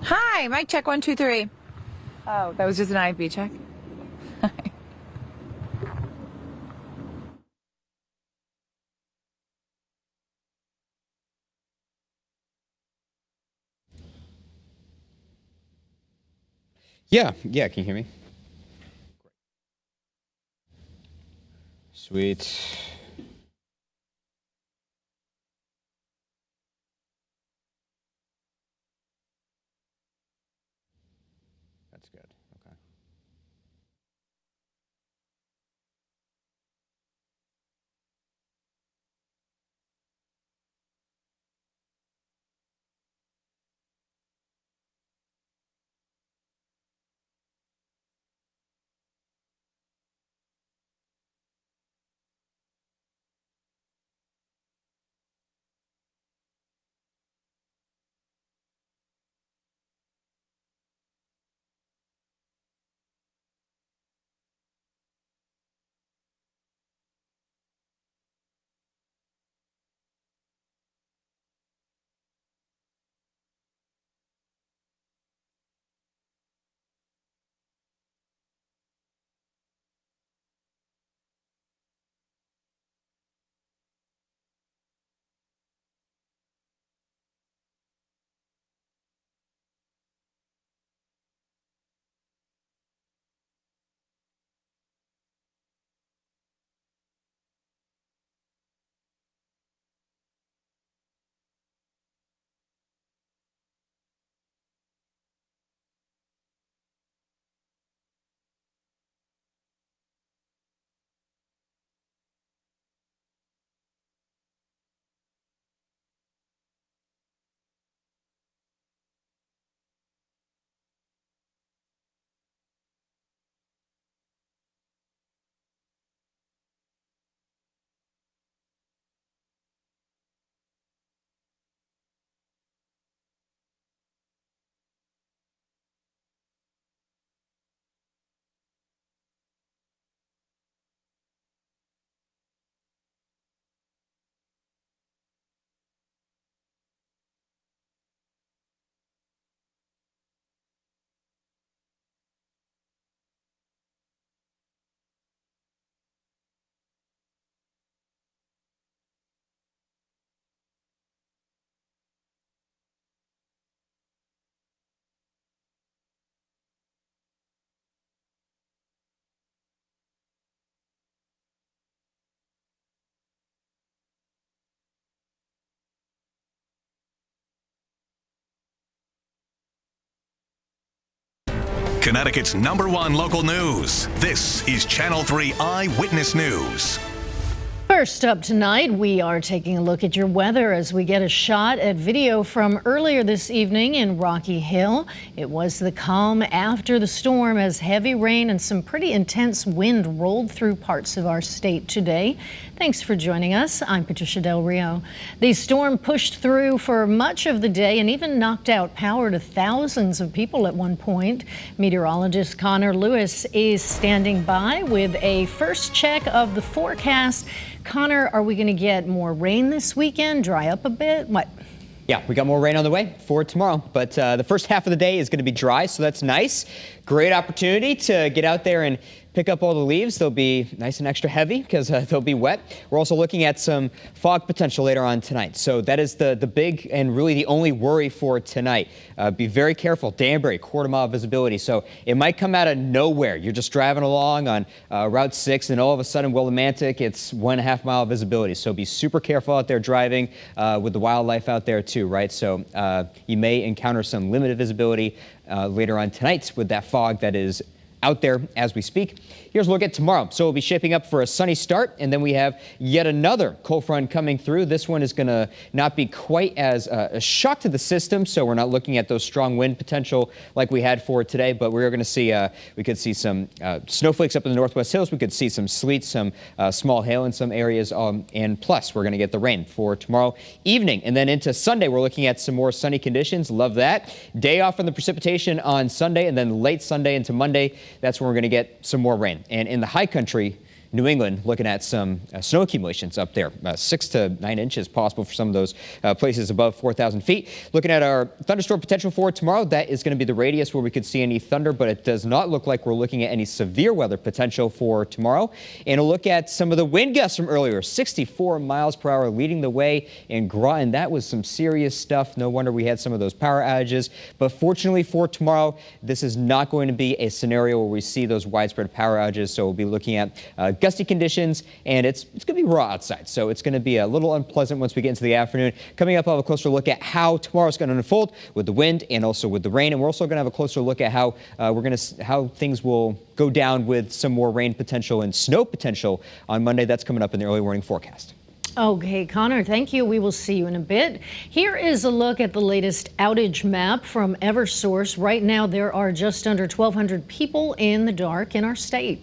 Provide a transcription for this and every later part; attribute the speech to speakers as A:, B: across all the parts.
A: Hi, mic check 1, 2, 3. Oh, that was just an IFB check.
B: Yeah, can you hear me? Sweet. That's good. Okay.
C: Connecticut's #1 local news. This is Channel 3 Eyewitness News.
D: First up tonight, we are taking a look at your weather as we get a shot at video from earlier this evening in Rocky Hill. It was the calm after the storm as heavy rain and some pretty intense wind rolled through parts of our state today. Thanks for joining us. I'm Patricia Del Rio. The storm pushed through for much of the day and even knocked out power to thousands of people at one point. Meteorologist Connor Lewis is standing by with a first check of the forecast. Connor, are we going to get more rain this weekend? Dry up a bit? What?
B: Yeah, we got more rain on the way for tomorrow, but the first half of the day is going to be dry, so that's nice. Great opportunity to get out there and pick up all the leaves. They'll be nice and extra heavy because they'll be wet. We're also looking at some fog potential later on tonight. So that is the big and really the only worry for tonight. Be very careful. Danbury, quarter-mile visibility. So it might come out of nowhere. You're just driving along on Route 6, and all of a sudden, Willimantic, it's 1.5 mile visibility. So be super careful out there driving with the wildlife out there too, right? So you may encounter some limited visibility later on tonight with that fog that is out there as we speak. Here's a look at tomorrow. So we'll be shaping up for a sunny start, and then we have yet another cold front coming through. This one is going to not be quite as a shock to the system, so we're not looking at those strong wind potential like we had for today, but we're going to see, we could see some snowflakes up in the Northwest Hills. We could see some sleet, some small hail in some areas, and plus we're going to get the rain for tomorrow evening. And then into Sunday, we're looking at some more sunny conditions. Love that. Day off from the precipitation on Sunday, and then late Sunday into Monday, that's when we're going to get some more rain. And in the high country, New England, looking at some snow accumulations up there, 6 to 9 inches possible for some of those places above 4,000 feet. Looking at our thunderstorm potential for tomorrow, that is going to be the radius where we could see any thunder, but it does not look like we're looking at any severe weather potential for tomorrow. And a look at some of the wind gusts from earlier, 64 miles per hour leading the way in Groton. That was some serious stuff. No wonder we had some of those power outages. But fortunately for tomorrow, this is not going to be a scenario where we see those widespread power outages. So we'll be looking at gusty conditions, and it's going to be raw outside. So it's going to be a little unpleasant once we get into the afternoon. Coming up, I'll have a closer look at how tomorrow's going to unfold with the wind and also with the rain. And we're also going to have a closer look at how how things will go down with some more rain potential and snow potential on Monday. That's coming up in the early morning forecast.
D: Okay, Connor, thank you. We will see you in a bit. Here is a look at the latest outage map from Eversource. Right now, there are just under 1,200 people in the dark in our state.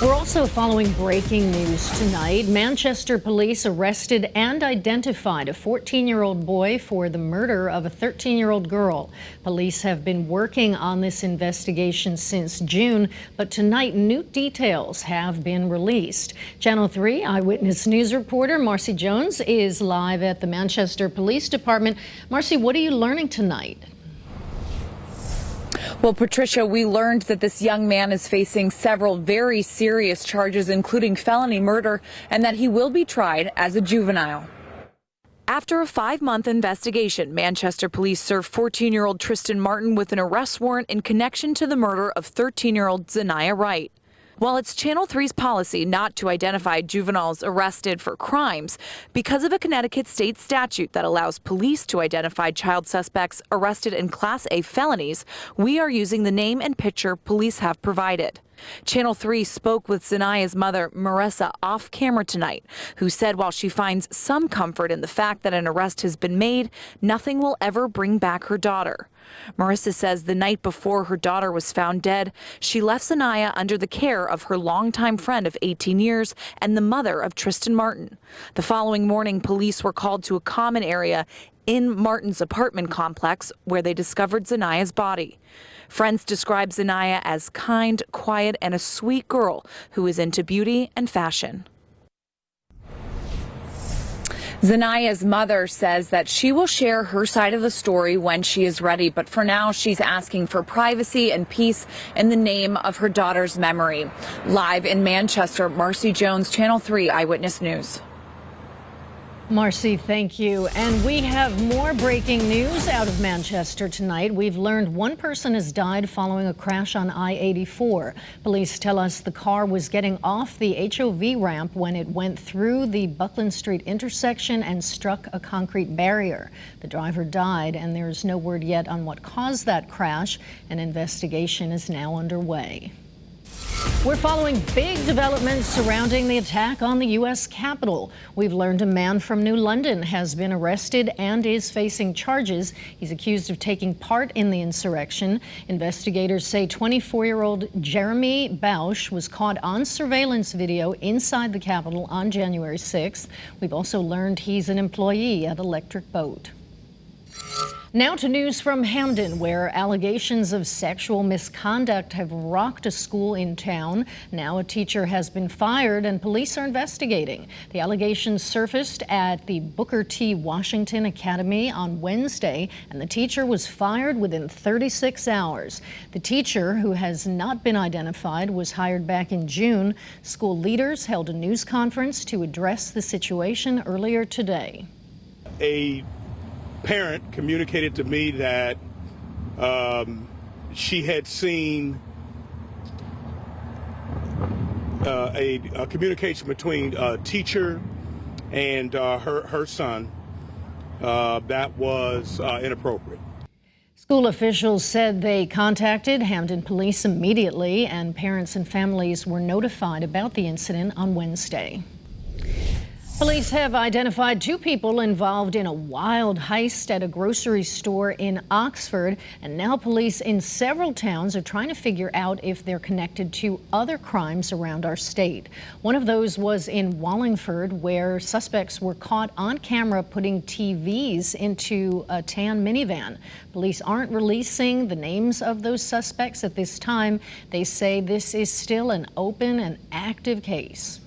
D: We're also following breaking news tonight. Manchester police arrested and identified a 14-year-old boy for the murder of a 13-year-old girl. Police have been working on this investigation since June, but tonight new details have been released. Channel 3 Eyewitness News reporter Marcy Jones is live at the Manchester Police Department. Marcy, what are you learning tonight?
A: Well, Patricia, we learned that this young man is facing several very serious charges, including felony murder, and that he will be tried as a juvenile. After a 5-month investigation, Manchester police served 14-year-old Tristan Martin with an arrest warrant in connection to the murder of 13-year-old Zaniyah Wright. While it's Channel 3's policy not to identify juveniles arrested for crimes, because of a Connecticut state statute that allows police to identify child suspects arrested in Class A felonies, we are using the name and picture police have provided. Channel 3 spoke with Zaniyah's mother, Marissa, off camera tonight, who said while she finds some comfort in the fact that an arrest has been made, nothing will ever bring back her daughter. Marissa says the night before her daughter was found dead, she left Zaniyah under the care of her longtime friend of 18 years and the mother of Tristan Martin. The following morning, police were called to a common area in Martin's apartment complex where they discovered Zaniyah's body. Friends describe Zaniyah as kind, quiet, and a sweet girl who is into beauty and fashion. Zaniyah's mother says that she will share her side of the story when she is ready, but for now she's asking for privacy and peace in the name of her daughter's memory. Live in Manchester, Marcy Jones, Channel 3 Eyewitness News.
D: Marcy, thank you. And we have more breaking news out of Manchester tonight. We've learned one person has died following a crash on I-84. Police tell us the car was getting off the HOV ramp when it went through the Buckland Street intersection and struck a concrete barrier. The driver died, and there's no word yet on what caused that crash. An investigation is now underway. We're following big developments surrounding the attack on the U.S. Capitol. We've learned a man from New London has been arrested and is facing charges. He's accused of taking part in the insurrection. Investigators say 24-year-old Jeremy Bausch was caught on surveillance video inside the Capitol on January 6th. We've also learned he's an employee at Electric Boat. Now to news from Hamden, where allegations of sexual misconduct have rocked a school in town. Now a teacher has been fired and police are investigating. The allegations surfaced at the Booker T. Washington Academy on Wednesday, and the teacher was fired within 36 hours. The teacher, who has not been identified, was hired back in June. School leaders held a news conference to address the situation earlier today.
E: A parent communicated to me that she had seen a communication between a teacher and her son that was inappropriate.
D: School officials said they contacted Hamden Police immediately, and parents and families were notified about the incident on Wednesday. Police have identified 2 people involved in a wild heist at a grocery store in Oxford, and now police in several towns are trying to figure out if they're connected to other crimes around our state. One of those was in Wallingford, where suspects were caught on camera putting TVs into a tan minivan. Police aren't releasing the names of those suspects at this time. They say this is still an open and active case.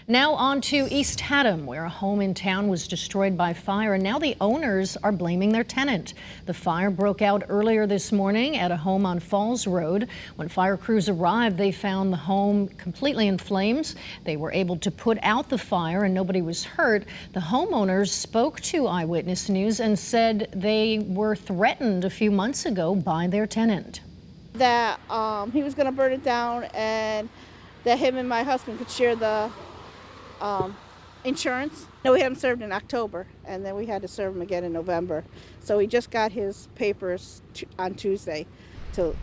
D: Now on to East Haddam, where a home in town was destroyed by fire, and now the owners are blaming their tenant. The fire broke out earlier this morning at a home on Falls Road. When fire crews arrived, they found the home completely in flames. They were able to put out the fire and nobody was hurt. The homeowners spoke to Eyewitness News and said they were threatened a few months ago by their tenant.
F: That he was going to burn it down and that him and my husband could share the insurance. No, we had him served in October, and then we had to serve him again in November. So he just got his papers on Tuesday to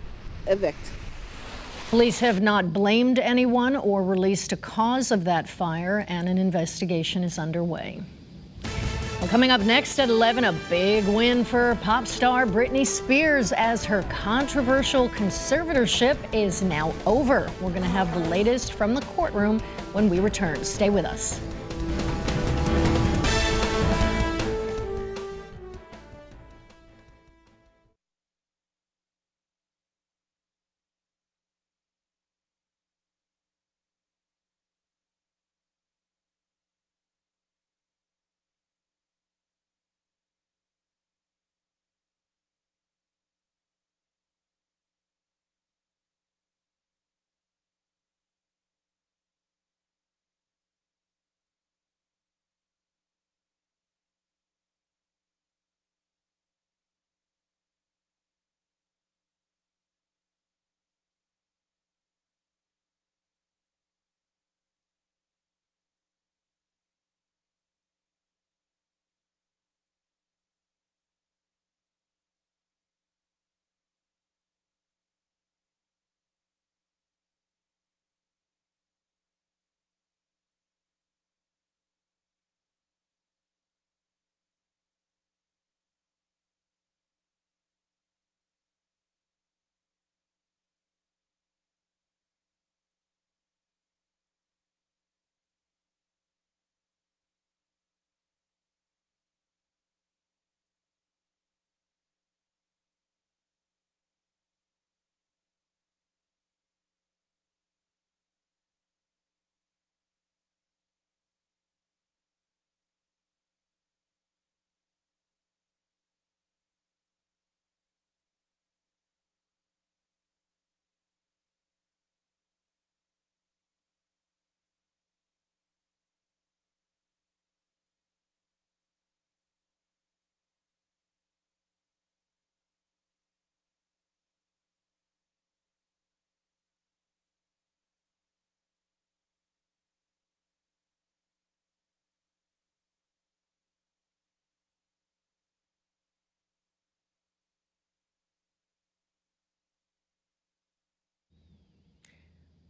F: evict.
D: Police have not blamed anyone or released a cause of that fire, and an investigation is underway. Well, coming up next at 11, a big win for pop star Britney Spears as her controversial conservatorship is now over. We're going to have the latest from the courtroom when we return. Stay with us.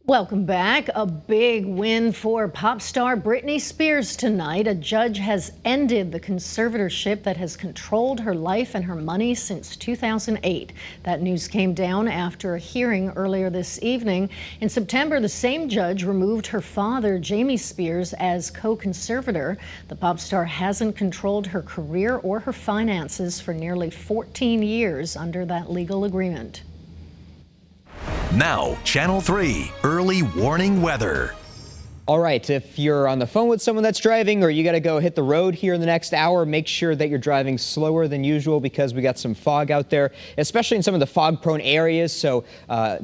D: Welcome back. A big win for pop star Britney Spears tonight. A judge has ended the conservatorship that has controlled her life and her money since 2008. That news came down after a hearing earlier this evening. In September, the same judge removed her father, Jamie Spears, as co-conservator. The pop star hasn't controlled her career or her finances for nearly 14 years under that legal agreement.
C: Now, Channel 3 early warning weather.
B: All right, if you're on the phone with someone that's driving or you got to go hit the road here in the next hour, make sure that you're driving slower than usual because we got some fog out there, especially in some of the fog-prone areas. So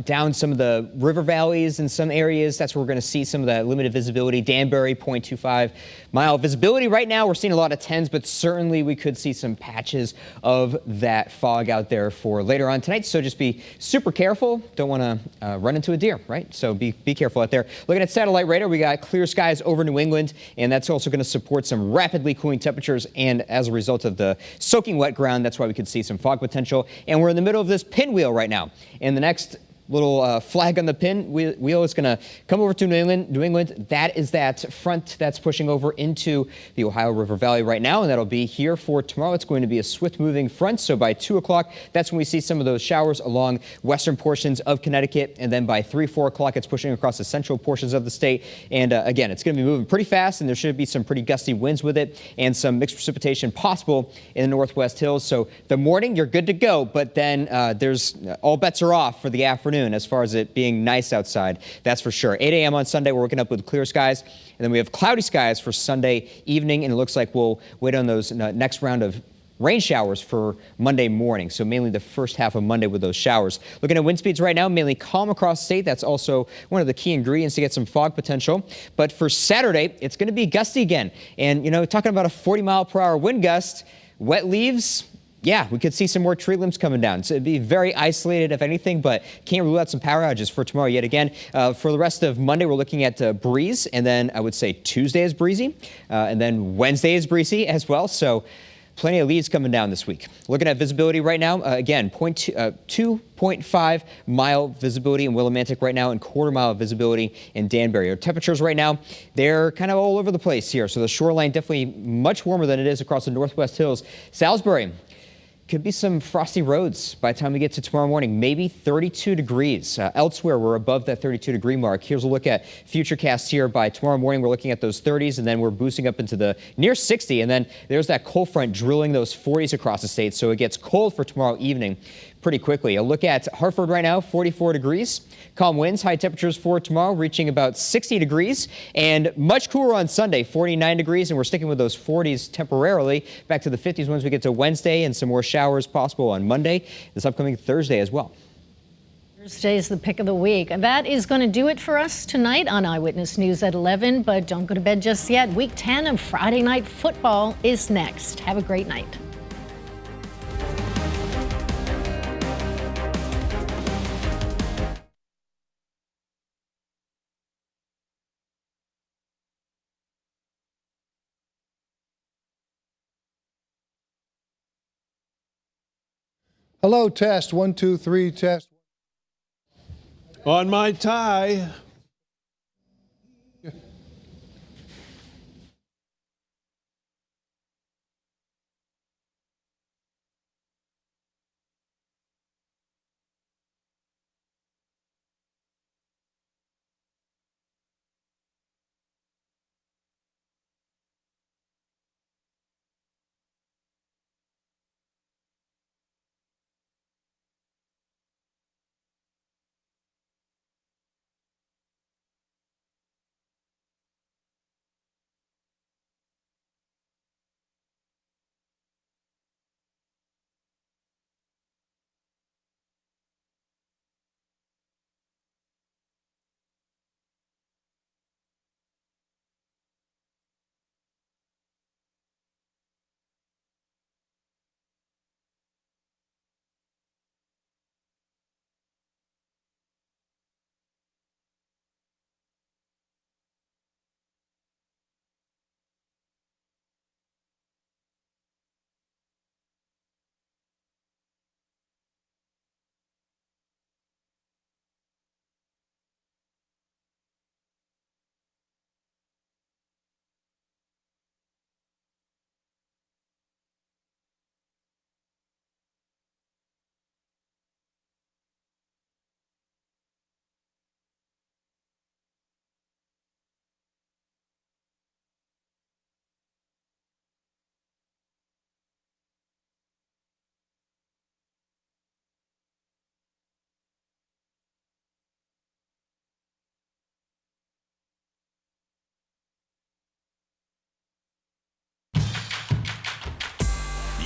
B: down some of the river valleys in some areas, that's where we're going to see some of that limited visibility. Danbury, 0.25-mile visibility. Right now, we're seeing a lot of 10s, but certainly we could see some patches of that fog out there for later on tonight. So just be super careful. Don't want to run into a deer, right? So be careful out there. Looking at satellite radar, we got clear skies over New England, and that's also going to support some rapidly cooling temperatures. And as a result of the soaking wet ground, that's why we could see some fog potential. And we're in the middle of this pinwheel right now. In the next little flag on the pin wheel is going to come over to New England. That is that front that's pushing over into the Ohio River Valley right now, and that'll be here for tomorrow. It's going to be a swift-moving front, so by 2 o'clock, that's when we see some of those showers along western portions of Connecticut, and then by 3, 4 o'clock, it's pushing across the central portions of the state. And again, it's going to be moving pretty fast, and there should be some pretty gusty winds with it, and some mixed precipitation possible in the northwest hills. So the morning, you're good to go, but then there's all bets are off for the afternoon as far as it being nice outside, that's for sure. 8 a.m. on Sunday, we're waking up with clear skies, and then we have cloudy skies for Sunday evening, and it looks like we'll wait on those next round of rain showers for Monday morning, so mainly the first half of Monday with those showers. Looking at wind speeds right now, mainly calm across the state. That's also one of the key ingredients to get some fog potential. But for Saturday, it's going to be gusty again. And, talking about a 40-mile-per-hour wind gust, wet leaves, yeah, we could see some more tree limbs coming down. So it'd be very isolated, if anything, but can't rule out some power outages for tomorrow yet again. For the rest of Monday, we're looking at breeze, and then I would say Tuesday is breezy, and then Wednesday is breezy as well. So plenty of leaves coming down this week. Looking at visibility right now, again, 2.5 mile visibility in Willimantic right now and quarter-mile visibility in Danbury. Our temperatures right now, they're kind of all over the place here. So the shoreline definitely much warmer than it is across the northwest hills. Salisbury, could be some frosty roads by the time we get to tomorrow morning, maybe 32 degrees. Elsewhere, we're above that 32-degree mark. Here's a look at futurecasts here. By tomorrow morning, we're looking at those 30s, and then we're boosting up into the near 60. And then there's that cold front drilling those 40s across the state, so it gets cold for tomorrow evening pretty quickly. A look at Hartford right now, 44 degrees. Calm winds, high temperatures for tomorrow reaching about 60 degrees, and much cooler on Sunday, 49 degrees, and we're sticking with those 40s temporarily. Back to the 50s once we get to Wednesday, and some more showers possible on Monday, this upcoming Thursday as well.
D: Thursday is the pick of the week. That is going to do it for us tonight on Eyewitness News at 11, but don't go to bed just yet. Week 10 of Friday Night Football is next. Have a great night.
G: Hello, test. 1, 2, 3, test.
E: On my tie.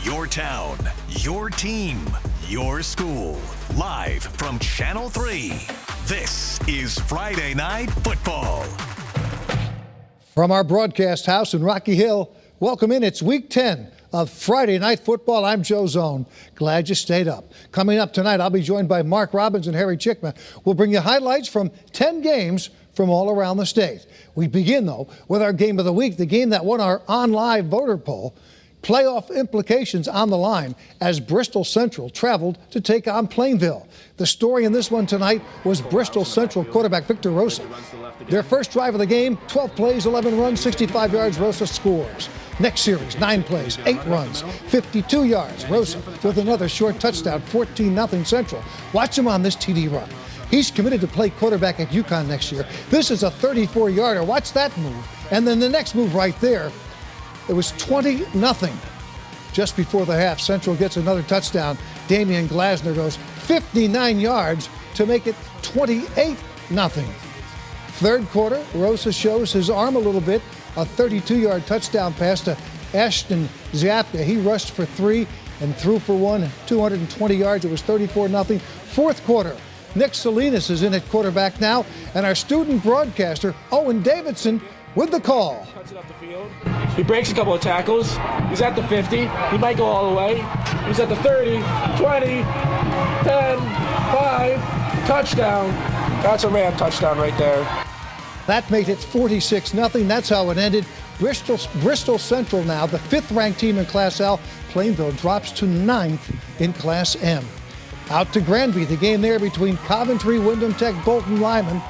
C: Your town, your team, your school. Live from Channel 3. This is Friday Night Football.
G: From our broadcast house in Rocky Hill, welcome in. It's week 10 of Friday Night Football. I'm Joe Zone. Glad you stayed up. Coming up tonight, I'll be joined by Mark Robbins and Harry Chickman. We'll bring you highlights from 10 games from all around the state. We begin, though, with our game of the week, the game that won our on-live voter poll. Playoff implications on the line as Bristol Central traveled to take on Plainville. The story in this one tonight was Bristol Central quarterback Victor Rosa. Their first drive of the game, 12 plays, 11 runs, 65 yards, Rosa scores. Next series, 9 plays, 8 runs, 52 yards. Rosa with another short touchdown, 14-0 Central. Watch him on this TD run. He's committed to play quarterback at UConn next year. This is a 34-yarder. Watch that move. And then the next move right there, it was 20-0. Just before the half, Central gets another touchdown. Damian Glasner goes 59 yards to make it 28-0. Third quarter, Rosa shows his arm a little bit. A 32-yard touchdown pass to Ashton Ziapka. He rushed for 3 and threw for 1, 220 yards. It was 34-0. Fourth quarter, Nick Salinas is in at quarterback now, and our student broadcaster, Owen Davidson, with the call.
H: He breaks a couple of tackles. He's at the 50. He might go all the way. He's at the 30, 20, 10, 5, touchdown. That's a Ram touchdown right there.
G: That made it 46-0. That's how it ended. Bristol Central now, the 5th-ranked team in Class L. Plainville drops to 9th in Class M. Out to Granby, the game there between Coventry, Wyndham Tech, Bolton, Lyman,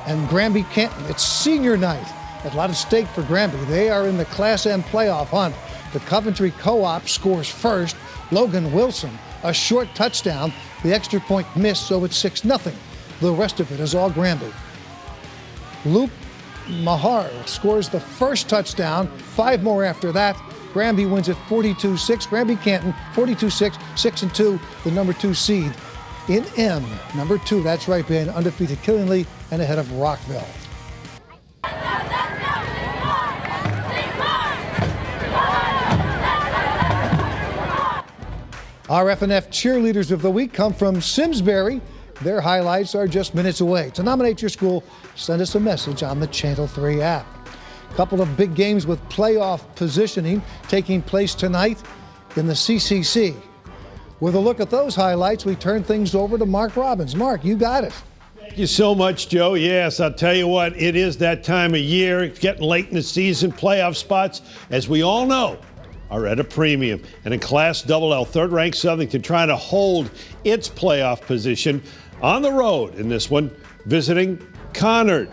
G: and Granby Canton. It's senior night. A lot of stake for Granby. They are in the Class M playoff hunt. The Coventry Co-op scores first. Logan Wilson, a short touchdown. The extra point missed, so it's 6-0. The rest of it is all Granby. Luke Mahar scores the first touchdown. 5 more after that. Granby wins it 42-6. Granby Canton 42-6, 6-2, the number 2 seed in M. Number 2, that's right, behind undefeated Killingly and ahead of Rockville. Our FNF cheerleaders of the week come from Simsbury. Their highlights are just minutes away. To nominate your school, send us a message on the Channel 3 app. A couple of big games with playoff positioning taking place tonight in the CCC. With a look at those highlights, we turn things over to Mark Robbins. Mark, you got it.
I: Thank you so much, Joe. Yes, I'll tell you what, it is that time of year. It's getting late in the season. Playoff spots, as we all know, are at a premium. And in Class Double-L, 3rd-ranked Southington trying to hold its playoff position on the road in this one, visiting Conard.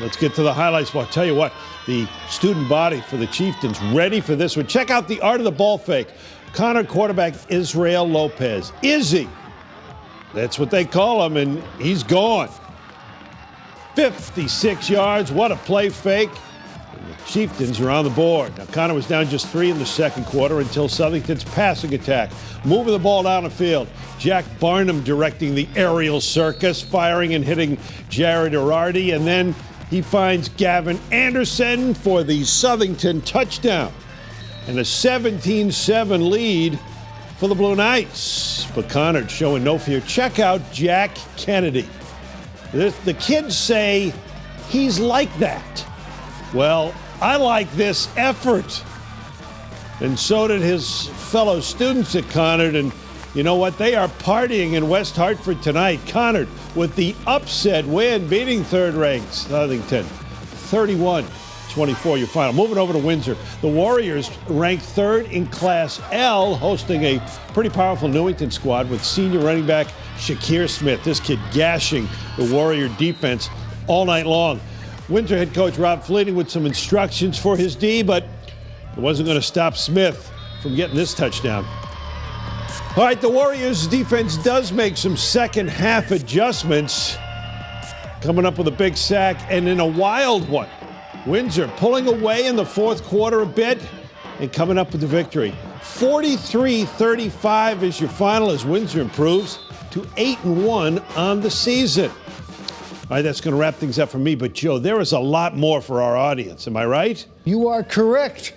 I: Let's get to the highlights. Well, I'll tell you what, the student body for the Chieftains ready for this one. Check out the art of the ball fake. Conard quarterback Israel Lopez. Izzy. That's what they call him, and he's gone. 56 yards. What a play fake. Chieftains are on the board. Now, Conard was down just 3 in the second quarter until Southington's passing attack. Moving the ball down the field. Jack Barnum directing the aerial circus, firing and hitting Jared Arardi. And then he finds Gavin Anderson for the Southington touchdown. And a 17-7 lead for the Blue Knights. But Conard showing no fear. Check out Jack Kennedy. The kids say he's like that. Well, I like this effort. And so did his fellow students at Conard. And you know what? They are partying in West Hartford tonight. Conard with the upset win, beating 3rd-ranked Southington. 31-24 your final. Moving over to Windsor. The Warriors ranked 3rd in Class L, hosting a pretty powerful Newington squad with senior running back Shakir Smith. This kid gashing the Warrior defense all night long. Windsor head coach Rob Fleeting with some instructions for his D, but it wasn't going to stop Smith from getting this touchdown. All right, the Warriors' defense does make some second-half adjustments, coming up with a big sack and in a wild one. Windsor pulling away in the 4th quarter a bit and coming up with the victory. 43-35 is your final as Windsor improves to 8-1 on the season. All right, that's going to wrap things up for me. But, Joe, there is a lot more for our audience. Am I right?
G: You are correct.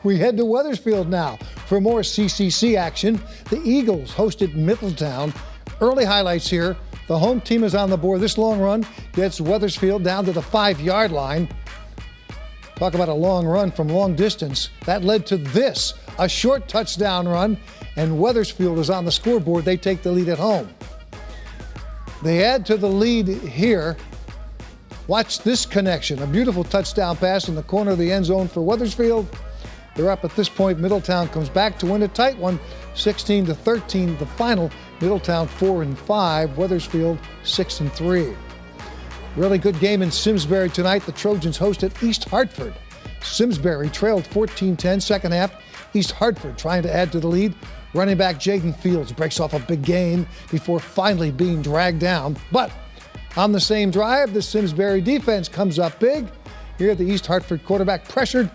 G: We head to Wethersfield now for more CCC action. The Eagles hosted Middletown. Early highlights here. The home team is on the board. This long run gets Wethersfield down to the 5-yard line. Talk about a long run from long distance. That led to this, a short touchdown run, and Wethersfield is on the scoreboard. They take the lead at home. They add to the lead here. Watch this connection. A beautiful touchdown pass in the corner of the end zone for Wethersfield. They're up at this point. Middletown comes back to win a tight one, 16-13. The final. Middletown 4-5. Wethersfield 6-3. Really good game in Simsbury tonight. The Trojans hosted East Hartford. Simsbury trailed 14-10 second half. East Hartford trying to add to the lead. Running back Jaden Fields breaks off a big gain before finally being dragged down. But on the same drive, the Simsbury defense comes up big. Here, the East Hartford quarterback pressured,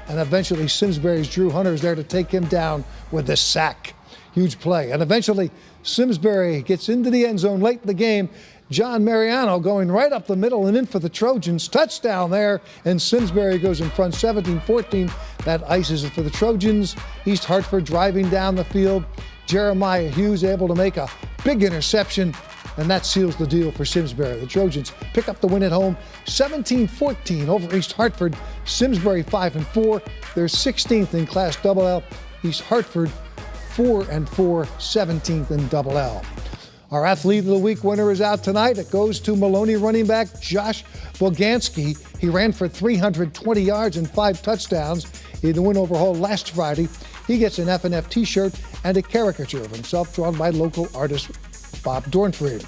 G: and eventually Simsbury's Drew Hunter is there to take him down with this sack. Huge play. And eventually, Simsbury gets into the end zone late in the game. John Mariano going right up the middle and in for the Trojans. Touchdown there, and Simsbury goes in front 17-14. That ices it for the Trojans. East Hartford driving down the field. Jeremiah Hughes able to make a big interception, and that seals the deal for Simsbury. The Trojans pick up the win at home, 17-14 over East Hartford. Simsbury 5-4. They're 16th in Class Double-L. East Hartford 4-4, 17th in Double-L. Our Athlete of the Week winner is out tonight. It goes to Maloney running back Josh Boganski. He ran for 320 yards and 5 touchdowns in the win over Hull last Friday. He gets an F&F t-shirt and a caricature of himself drawn by local artist Bob Dornfried.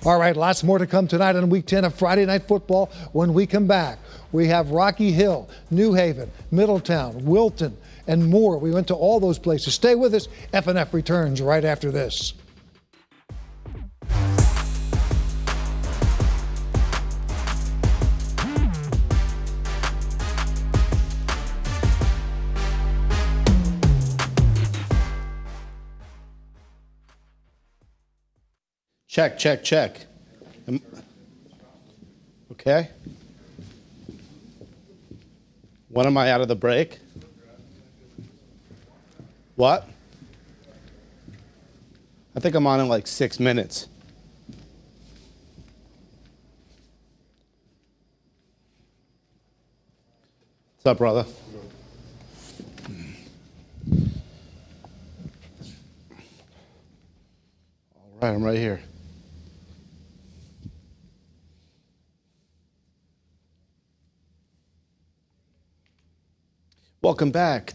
G: All right, lots more to come tonight on Week 10 of Friday Night Football. When we come back, we have Rocky Hill, New Haven, Middletown, Wilton, and more. We went to all those places. Stay with us. F&F returns right after this.
J: Check, check, check. Okay. When am I out of the break? What? I think I'm on in like 6 minutes. What's up, brother? All right, I'm right here. Welcome back.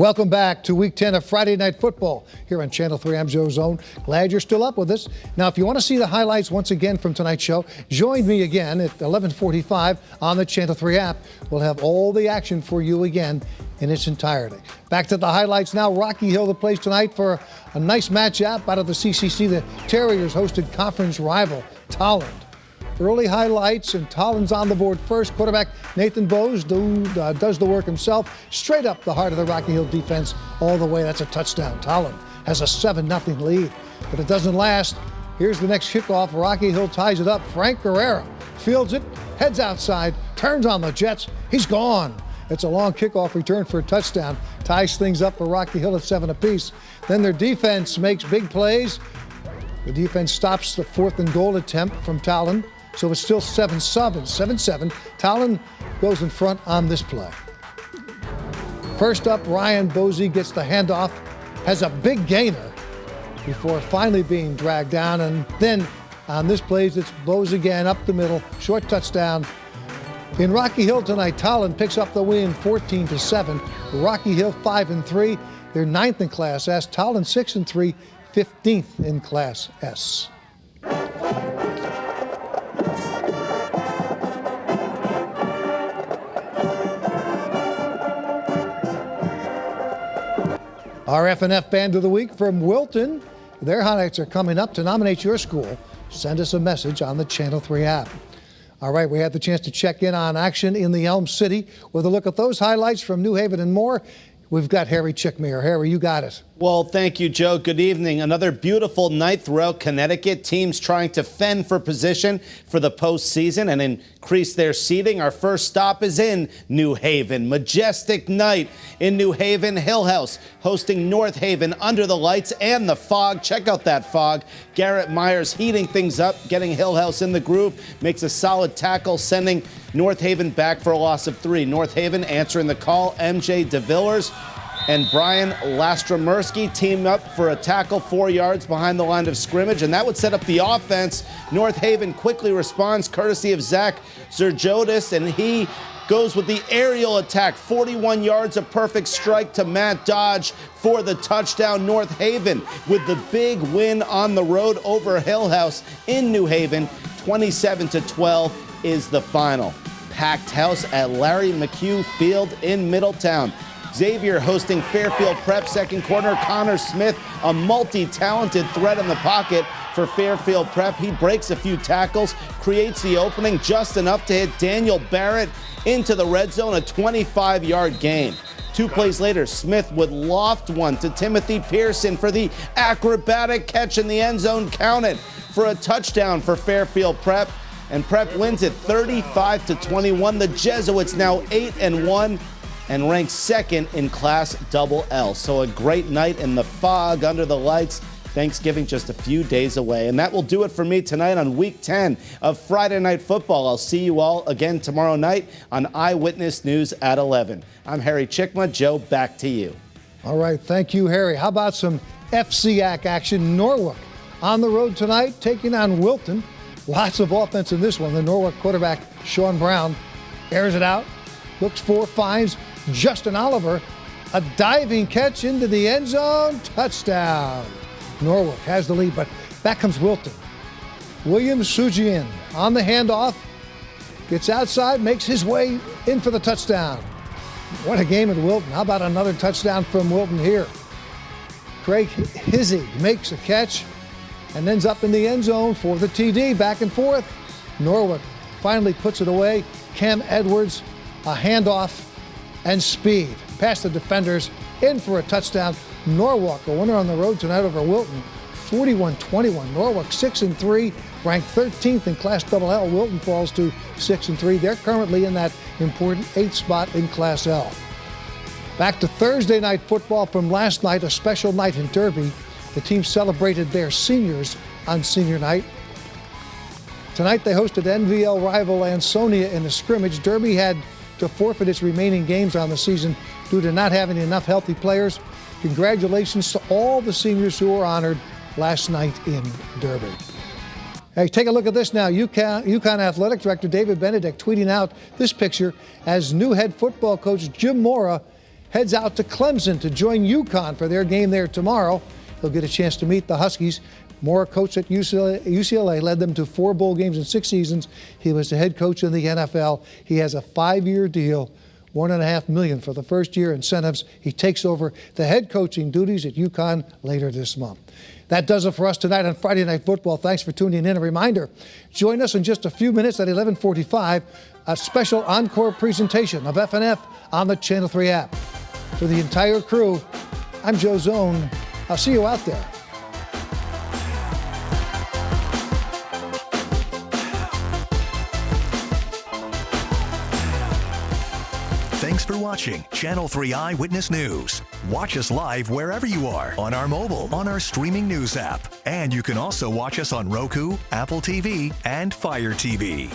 G: Welcome back to Week 10 of Friday Night Football here on Channel 3. I'm Joe Zone. Glad you're still up with us. Now, if you want to see the highlights once again from tonight's show, join me again at 11:45 on the Channel 3 app. We'll have all the action for you again in its entirety. Back to the highlights now. Rocky Hill, the place tonight for a nice matchup out of the CCC. The Terriers hosted conference rival Tolland. Early highlights, and Tolland's on the board first. Quarterback Nathan Bowes does the work himself, straight up the heart of the Rocky Hill defense all the way. That's a touchdown. Tolland has a 7-0 lead, but it doesn't last. Here's the next kickoff. Rocky Hill ties it up. Frank Guerrera fields it, heads outside, turns on the Jets. He's gone. It's a long kickoff return for a touchdown. Ties things up for Rocky Hill at 7 apiece. Then their defense makes big plays. The defense stops the 4th and goal attempt from Tolland. So it's still 7-7. Tolland goes in front on this play. First up, Ryan Bosey gets the handoff, has a big gainer before finally being dragged down. And then on this play, it's Bose again up the middle, short touchdown. In Rocky Hill tonight, Tolland picks up the win 14-7. Rocky Hill 5-3. They're 9th in Class S. Tolland 6-3, 15th in Class S. Our F&F Band of the Week from Wilton. Their highlights are coming up. To nominate your school, send us a message on the Channel 3 app. All right, we had the chance to check in on action in the Elm City with a look at those highlights from New Haven and more. We've got Harry Chickmere. Harry, you got it.
J: Well, thank you, Joe. Good evening. Another beautiful night throughout Connecticut. Teams trying to fend for position for the postseason and increase their seeding. Our first stop is in New Haven. Majestic night in New Haven. Hill House hosting North Haven under the lights and the fog. Check out that fog. Garrett Myers heating things up, getting Hill House in the groove. Makes a solid tackle, sending North Haven back for a loss of 3. North Haven answering the call. MJ DeVillers and Brian Lastromersky team up for a tackle 4 yards behind the line of scrimmage, and that would set up the offense. North Haven quickly responds courtesy of Zach Zerjotis, and he goes with the aerial attack. 41 yards, a perfect strike to Matt Dodge for the touchdown. North Haven with the big win on the road over Hill House in New Haven. 27-12 is the final. Packed house at Larry McHugh Field in Middletown. Xavier hosting Fairfield Prep. Second corner, Connor Smith, a multi-talented threat in the pocket for Fairfield Prep. He breaks a few tackles, creates the opening just enough to hit Daniel Barrett into the red zone, a 25-yard gain. 2 plays later, Smith would loft one to Timothy Pearson for the acrobatic catch in the end zone, counted for a touchdown for Fairfield Prep. And Prep wins it 35-21. The Jesuits now 8-1. And ranked 2nd in Class L. So a great night in the fog under the lights. Thanksgiving just a few days away. And that will do it for me tonight on Week 10 of Friday Night Football. I'll see you all again tomorrow night on Eyewitness News at 11. I'm Harry Chickma. Joe, back to you.
G: All right, thank you, Harry. How about some FCAC action? Norwalk on the road tonight, taking on Wilton. Lots of offense in this one. The Norwalk quarterback, Sean Brown, airs it out, looks for, finds Justin Oliver, a diving catch into the end zone, touchdown. Norwalk has the lead, but back comes Wilton. William Sujian on the handoff, gets outside, makes his way in for the touchdown. What a game at Wilton. How about another touchdown from Wilton here? Craig Hizzy makes a catch and ends up in the end zone for the TD, back and forth. Norwalk finally puts it away. Cam Edwards, a handoff, and speed past the defenders, in for a touchdown. Norwalk, a winner on the road tonight over Wilton, 41-21. Norwalk 6-3, ranked 13th in Class L. Wilton falls to 6-3. They're currently in that important 8th spot in Class L. Back to Thursday night football from last night, a special night in Derby. The team celebrated their seniors on senior night. Tonight they hosted NVL rival Ansonia in a scrimmage. Derby had to forfeit its remaining games on the season due to not having enough healthy players. Congratulations to all the seniors who were honored last night in Derby. Hey, take a look at this now. UConn Athletic Director David Benedict tweeting out this picture as new head football coach Jim Mora heads out to Clemson to join UConn for their game there tomorrow. He'll get a chance to meet the Huskies. Moore, coach at UCLA, led them to 4 bowl games in 6 seasons. He was the head coach in the NFL. He has a 5-year deal, $1.5 million for the first year incentives. He takes over the head coaching duties at UConn later this month. That does it for us tonight on Friday Night Football. Thanks for tuning in. A reminder, join us in just a few minutes at 11:45, a special encore presentation of FNF on the Channel 3 app. For the entire crew, I'm Joe Zone. I'll see you out there.
C: Thanks for watching Channel 3 Eyewitness News. Watch us live wherever you are on our mobile, on our streaming news app. And you can also watch us on Roku, Apple TV, and Fire TV.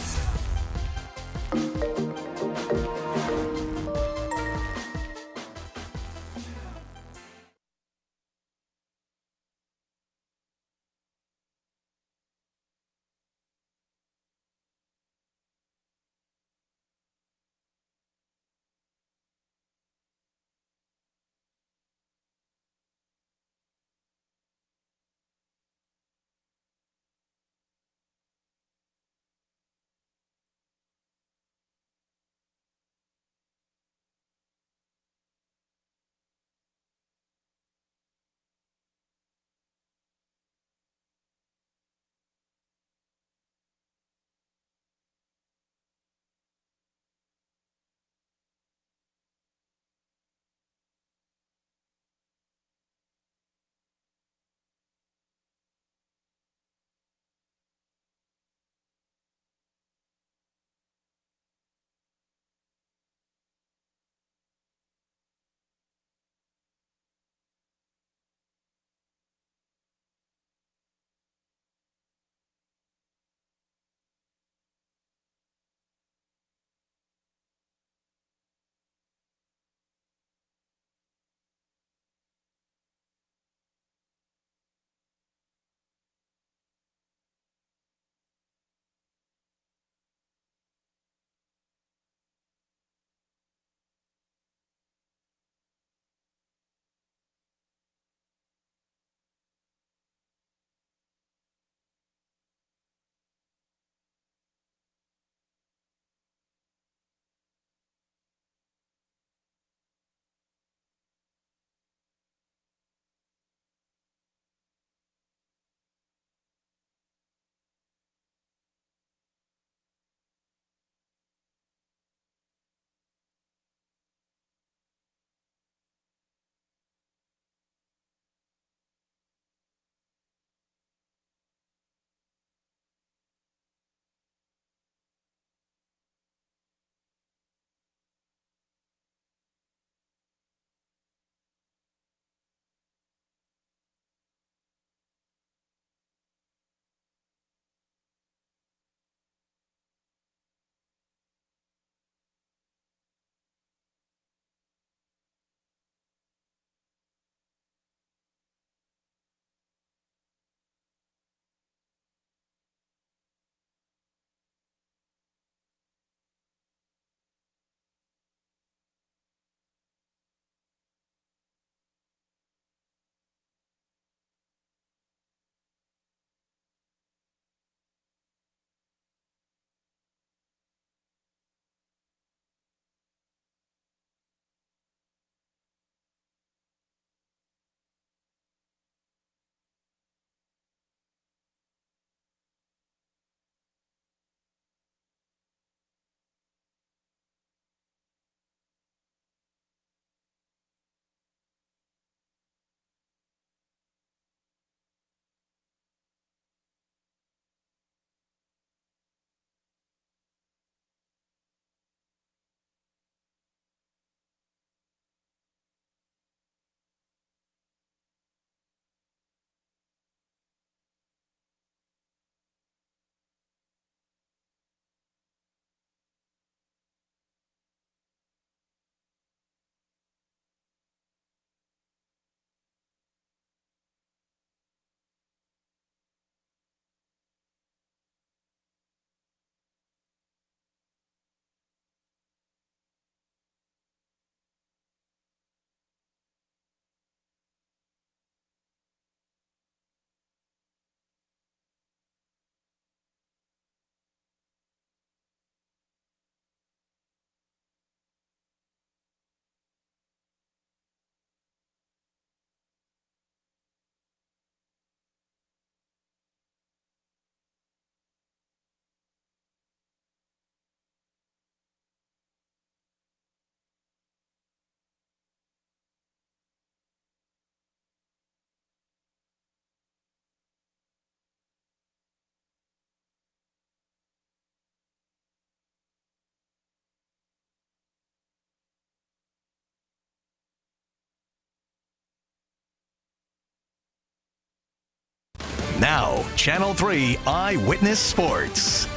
C: Now, Channel 3 Eyewitness Sports.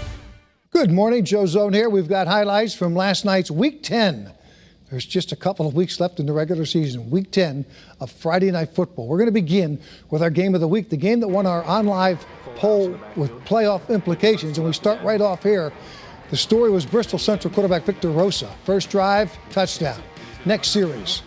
G: Good morning, Joe Zone here. We've got highlights from last night's Week 10. There's just a couple of weeks left in the regular season. Week 10 of Friday Night Football. We're going to begin with our game of the week, the game that won our OnLive poll with playoff implications. And we start right off here. The story was Bristol Central quarterback Victor Rosa. First drive, touchdown. Next series,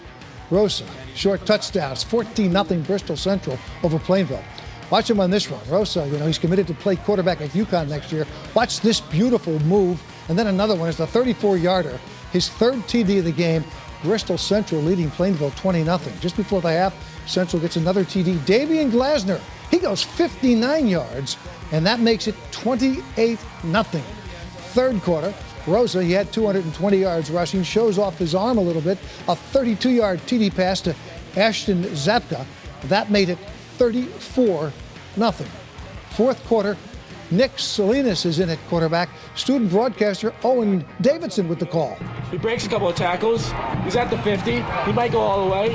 G: Rosa, short touchdowns, 14-0 Bristol Central over Plainville. Watch him on this run. Rosa, he's committed to play quarterback at UConn next year. Watch this beautiful move. And then another one is the 34-yarder. His third TD of the game. Bristol Central leading Plainville 20-0. Just before the half, Central gets another TD. Davian Glasner, he goes 59 yards, and that makes it 28-0. Third quarter, Rosa, he had 220 yards rushing, shows off his arm a little bit. A 32-yard TD pass to Ashton Zapka. That made it 34-0. Fourth quarter, Nick Salinas is in at quarterback. Student broadcaster Owen Davidson with the call.
H: He breaks a couple of tackles. He's at the 50. He might go all the way.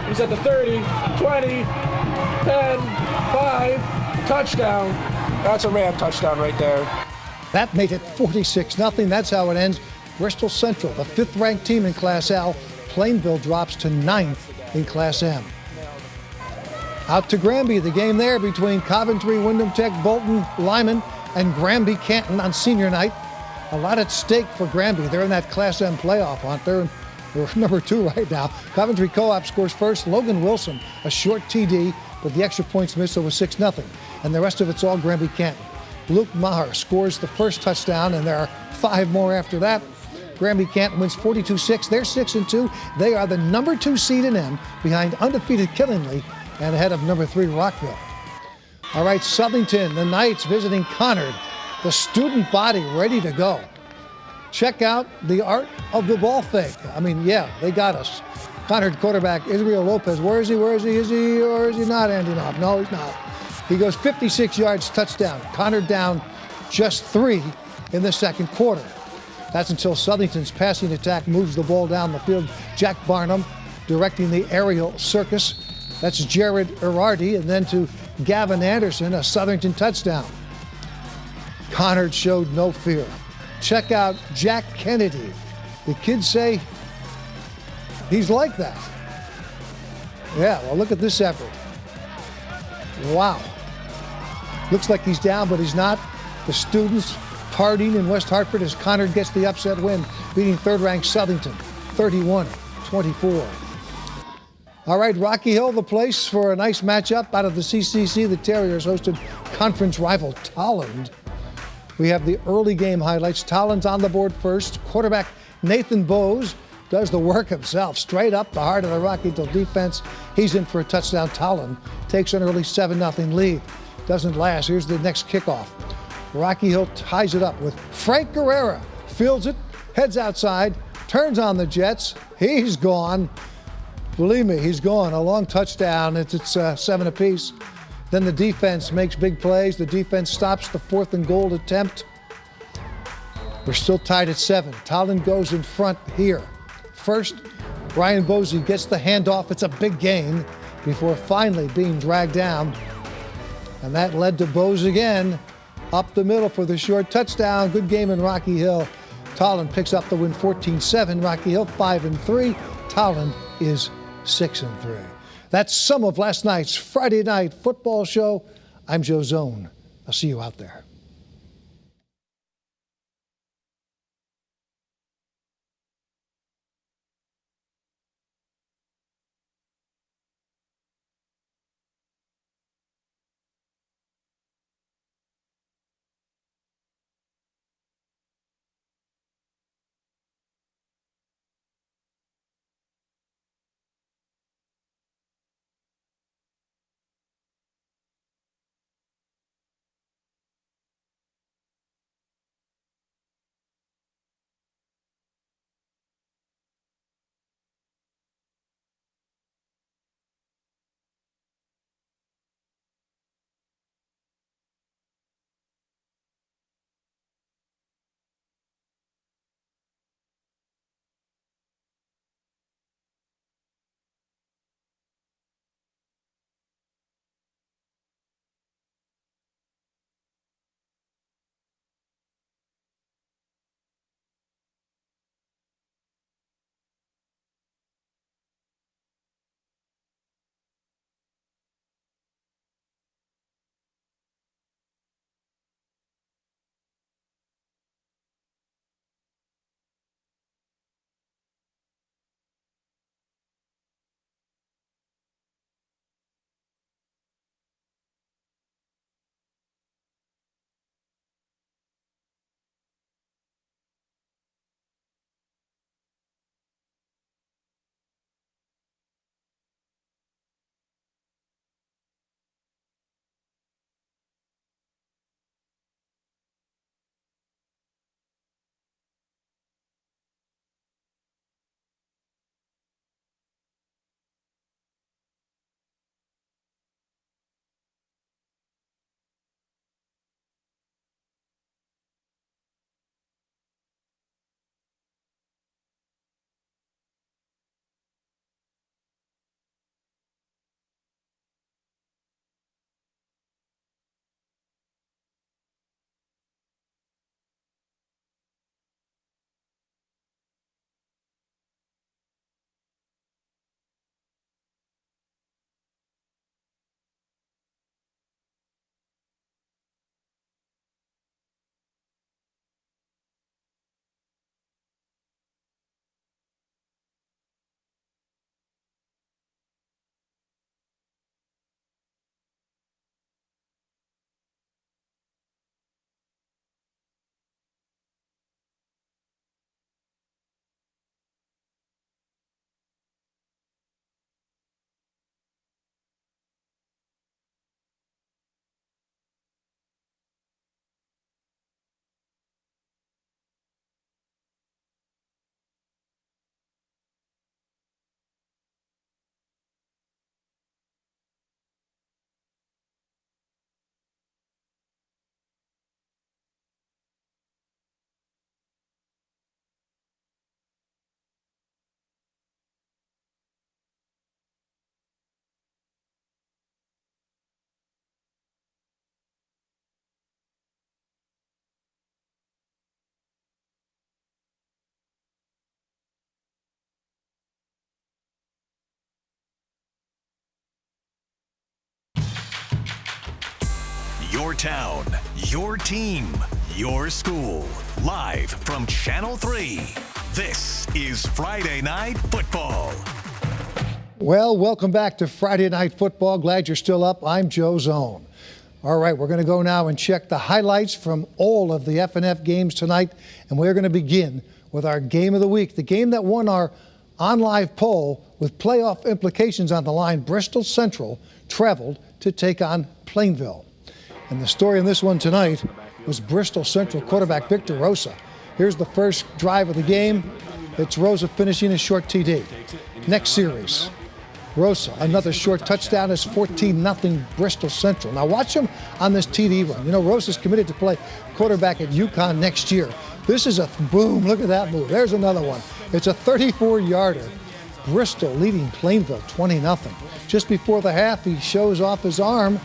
H: He's at the 30, 20, 10, 5, touchdown. That's a Ram touchdown right there.
G: That made it 46-0. That's how it ends. Bristol Central, the fifth-ranked team in Class L. Plainville drops to 9th in Class M. Out to Granby, the game there between Coventry, Wyndham Tech, Bolton, Lyman, and Granby Canton on senior night. A lot at stake for Granby. They're in that Class M playoff hunt. They're number 2 right now. Coventry Co-op scores first. Logan Wilson, a short TD, but the extra points missed, so it was 6-0. And the rest of it's all Granby Canton. Luke Maher scores the first touchdown, and there are 5 more after that. Granby Canton wins 42-6. They're 6-2. They are the number 2 seed in M, behind undefeated Killingly and ahead of number 3 Rockville. All right, Southington, the Knights visiting Conard. The student body ready to go. Check out the art of the ball fake. They got us. Conard quarterback Israel Lopez. Where is he? Is he or is he not handing off? No, he's not. He goes 56 yards, touchdown. Conard down just 3 in the second quarter. That's until Southington's passing attack moves the ball down the field. Jack Barnum directing the aerial circus. That's Jared Irardi, and then to Gavin Anderson, a Southington touchdown. Conard showed no fear. Check out Jack Kennedy. The kids say he's like that. Yeah, well, look at this effort. Wow. Looks like he's down, but he's not. The students partying in West Hartford as Conard gets the upset win, beating third-ranked Southington 31-24. All right, Rocky Hill, the place for a nice matchup out of the CCC. The Terriers hosted conference rival Tolland. We have the early game highlights. Tolland's on the board first. Quarterback Nathan Bowes does the work himself, straight up the heart of the Rocky Hill defense. He's in for a touchdown. Tolland takes an early 7-0 lead. Doesn't last. Here's the next kickoff. Rocky Hill ties it up with Frank Guerrera. Fields it, heads outside, turns on the Jets. He's gone. Believe me, he's gone. A long touchdown. It's 7 apiece. Then the defense makes big plays. The defense stops the 4th and goal attempt. We're still tied at 7. Tolland goes in front here. First, Brian Bosey gets the handoff. It's a big gain before finally being dragged down. And that led to Bose again. Up the middle for the short touchdown. Good game in Rocky Hill. Tolland picks up the win 14-7. Rocky Hill 5-3. Tolland is 6-3. That's some of last night's Friday Night Football show. I'm Joe Zone. I'll see you out there.
C: Your town, your team, your school. Live from Channel 3. This is Friday Night Football.
G: Well, welcome back to Friday Night Football. Glad you're still up. I'm Joe Zone. All right, we're going to go now and check the highlights from all of the FNF games tonight. And we're going to begin with our game of the week, the game that won our on-live poll with playoff implications on the line. Bristol Central traveled to take on Plainville. And the story in this one tonight was Bristol Central quarterback Victor Rosa. Here's the first drive of the game. It's Rosa finishing a short TD. Next series, Rosa, another short touchdown. Is 14-0 Bristol Central. Now watch him on this TD run. You know, Rosa's committed to play quarterback at UConn next year. This is a boom. Look at that move. There's another one. It's a 34-yarder. Bristol leading Plainville 20-0. Just before the half, he shows off his arm.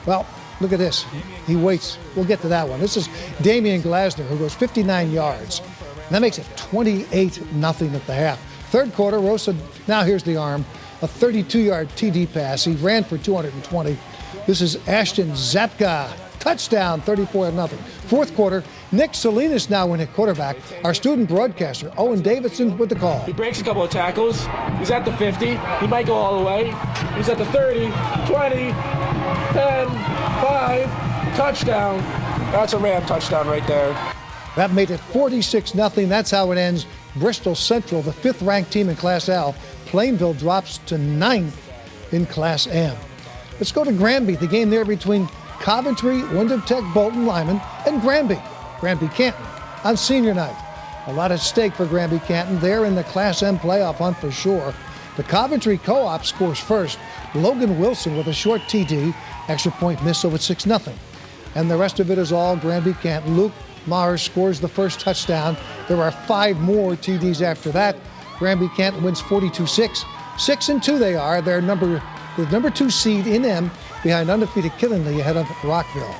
G: Well, look at this. He waits. We'll get to that one. This is Damian Glasner, who goes 59 yards. And that makes it 28-0 at the half. Third quarter, Rosa, now here's the arm. A 32-yard TD pass. He ran for 220. This is Ashton Zapka. Touchdown, 34-0. Fourth quarter, Nick Salinas now in at quarterback. Our student broadcaster, Owen Davidson, with the call.
H: He breaks a couple of tackles. He's at the 50. He might go all the way. He's at the 30, 20, 10, 5. Touchdown. That's a Ram touchdown right there.
G: That made it 46-0. That's how it ends. Bristol Central, the 5th-ranked team in Class L. Plainville drops to 9th in Class M. Let's go to Granby, the game there between Coventry, Wyndham Tech, Bolton, Lyman, and Granby Canton on senior night. A lot at stake for Granby Canton. They're in the Class M playoff hunt for sure. The Coventry Co-op scores first. Logan Wilson with a short TD. Extra point miss, so it's 6-0. And the rest of it is all Granby Canton. Luke Mars scores the first touchdown. There are 5 more TDs after that. Granby Canton wins 42-6. 6-2 they are. They're the number 2 seed in M, behind undefeated Killingly ahead of Rockville.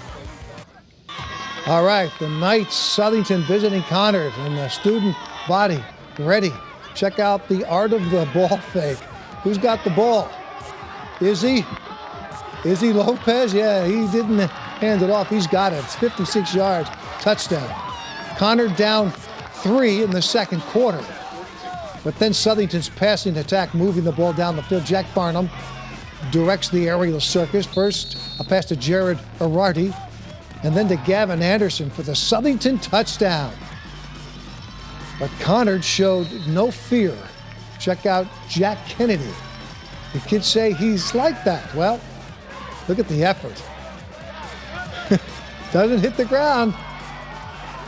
G: All right, the Knights, Southington visiting Conard, and the student body ready. Check out the art of the ball fake. Who's got the ball? Izzy Lopez? Yeah, he didn't hand it off. He's got it. It's 56 yards. Touchdown. Conard down 3 in the second quarter. But then Southington's passing attack, moving the ball down the field. Jack Barnum directs the aerial circus. First, a pass to Jared Ararti, and then to Gavin Anderson for the Southington touchdown. But Conard showed no fear. Check out Jack Kennedy. The kids say he's like that. Well, look at the effort. Doesn't hit the ground.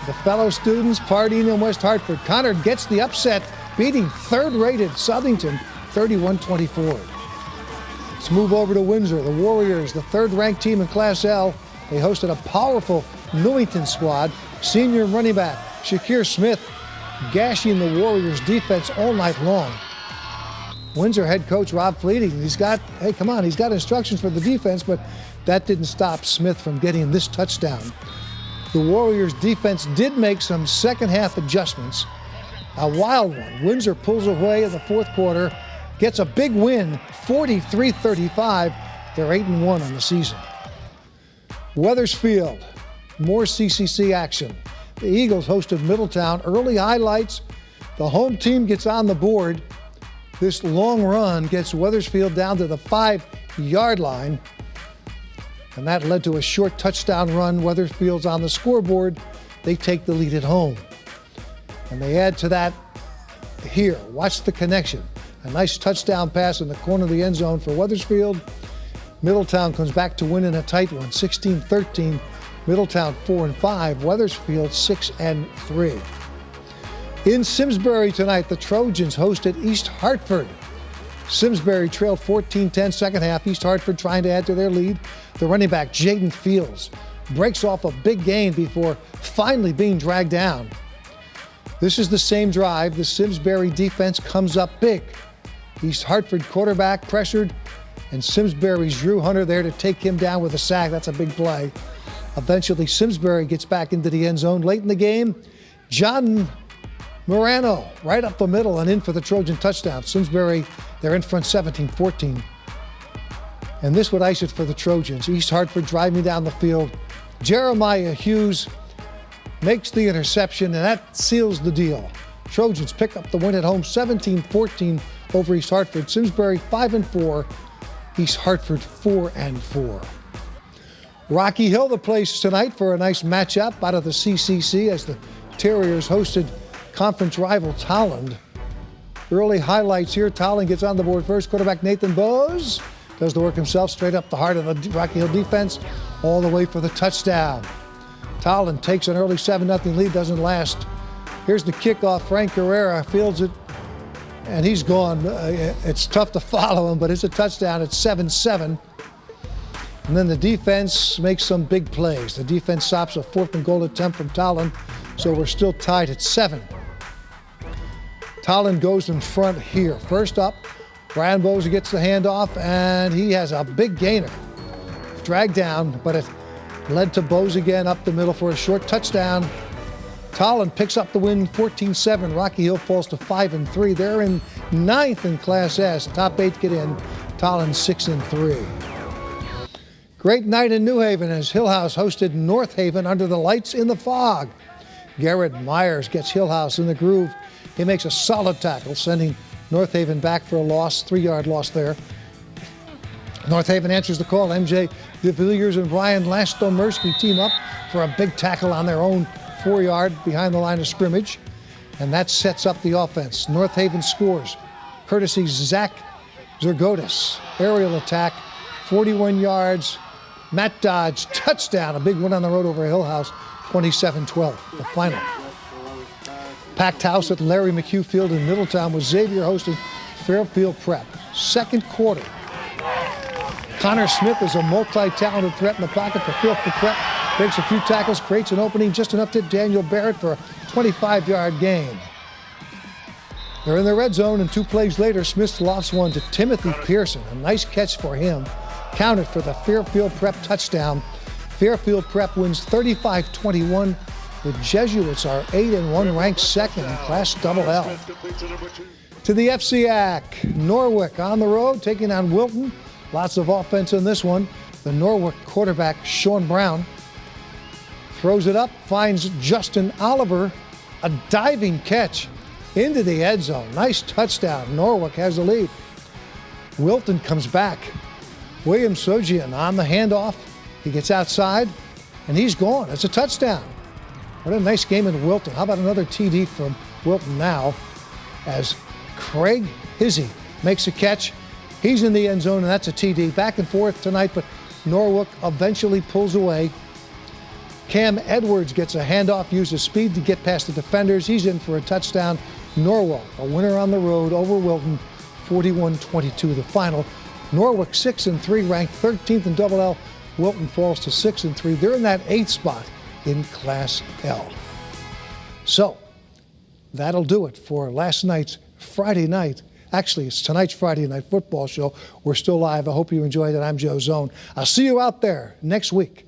G: The fellow students partying in West Hartford. Conard gets the upset, beating third-rated Southington 31-24. Let's move over to Windsor. The Warriors, the 3rd-ranked team in Class L. They hosted a powerful Newington squad. Senior running back Shakir Smith gashing the Warriors' defense all night long. Windsor head coach Rob Fleeting, he's got instructions for the defense, but that didn't stop Smith from getting this touchdown. The Warriors' defense did make some second-half adjustments. A wild one. Windsor pulls away in the fourth quarter, gets a big win, 43-35. They're 8-1 on the season. Weathersfield, more CCC action. The Eagles hosted Middletown. Early highlights. The home team gets on the board. This long run gets Weathersfield down to the 5-yard line. And that led to a short touchdown run. Weathersfield's on the scoreboard. They take the lead at home. And they add to that here. Watch the connection. A nice touchdown pass in the corner of the end zone for Weathersfield. Middletown comes back to win in a tight one, 16-13. Middletown 4-5. Weathersfield 6-3. In Simsbury tonight, the Trojans hosted East Hartford. Simsbury trailed 14-10 second half. East Hartford trying to add to their lead. The running back, Jaden Fields, breaks off a big gain before finally being dragged down. This is the same drive. The Simsbury defense comes up big. East Hartford quarterback pressured, and Simsbury's Drew Hunter there to take him down with a sack. That's a big play. Eventually, Simsbury gets back into the end zone. Late in the game, John Morano right up the middle and in for the Trojan touchdown. Simsbury, they're in front 17-14. And this would ice it for the Trojans. East Hartford driving down the field. Jeremiah Hughes makes the interception, and that seals the deal. Trojans pick up the win at home, 17-14 over East Hartford. Simsbury 5-4, East Hartford 4-4. Rocky Hill, the place tonight for a nice matchup out of the CCC as the Terriers hosted conference rival Towland. Early highlights here. Towland gets on the board first. Quarterback Nathan Bose does the work himself, straight up the heart of the Rocky Hill defense, all the way for the touchdown. Towland takes an early 7-0 lead, doesn't last. Here's the kickoff. Frank Herrera fields it, and he's gone. It's tough to follow him, but it's a touchdown. It's 7-7. And then the defense makes some big plays. The defense stops a 4th and goal attempt from Towland, so we're still tied at 7. Towland goes in front here. First up, Brian Bose gets the handoff, and he has a big gainer. Dragged down, but it led to Bose again up the middle for a short touchdown. Towland picks up the win 14-7. Rocky Hill falls to 5-3. They're in 9th in Class S. Top 8 get in. Towland 6-3. Great night in New Haven as Hillhouse hosted North Haven under the lights in the fog. Garrett Myers gets Hillhouse in the groove. He makes a solid tackle, sending North Haven back for a loss, 3-yard loss there. North Haven answers the call. MJ DeVilliers and Brian Lastomersky team up for a big tackle on their own 4-yard behind the line of scrimmage, and that sets up the offense. North Haven scores, courtesy Zach Zergotis. Aerial attack, 41 yards. Matt Dodge, touchdown, a big one on the road over Hillhouse, 27-12, the final. Packed house at Larry McHugh Field in Middletown with Xavier hosting Fairfield Prep. Second quarter. Connor Smith is a multi-talented threat in the pocket for Fairfield Prep. Breaks a few tackles, creates an opening just enough to Daniel Barrett for a 25-yard gain. They're in the red zone, and 2 plays later, Smith lost one to Timothy Pearson. A nice catch for him. Counted for the Fairfield Prep touchdown. Fairfield Prep wins 35-21. The Jesuits are 8-1, ranked 2nd in Class L. To the FCAC, Norwalk on the road, taking on Wilton. Lots of offense in this one. The Norwalk quarterback, Sean Brown, throws it up, finds Justin Oliver, a diving catch into the end zone. Nice touchdown. Norwalk has the lead. Wilton comes back. William Sojian on the handoff. He gets outside, and he's gone. It's a touchdown. What a nice game in Wilton. How about another TD from Wilton now as Craig Hizzy makes a catch. He's in the end zone, and that's a TD. Back and forth tonight, but Norwalk eventually pulls away. Cam Edwards gets a handoff, uses speed to get past the defenders. He's in for a touchdown. Norwalk, a winner on the road over Wilton, 41-22 the final. Norwalk 6-3, ranked 13th in L. Wilton falls to 6-3. They're in that 8th spot in Class L. So that'll do it for last night's Friday night. Actually, it's tonight's Friday night football show. We're still live. I hope you enjoyed it. I'm Joe Zone. I'll see you out there next week.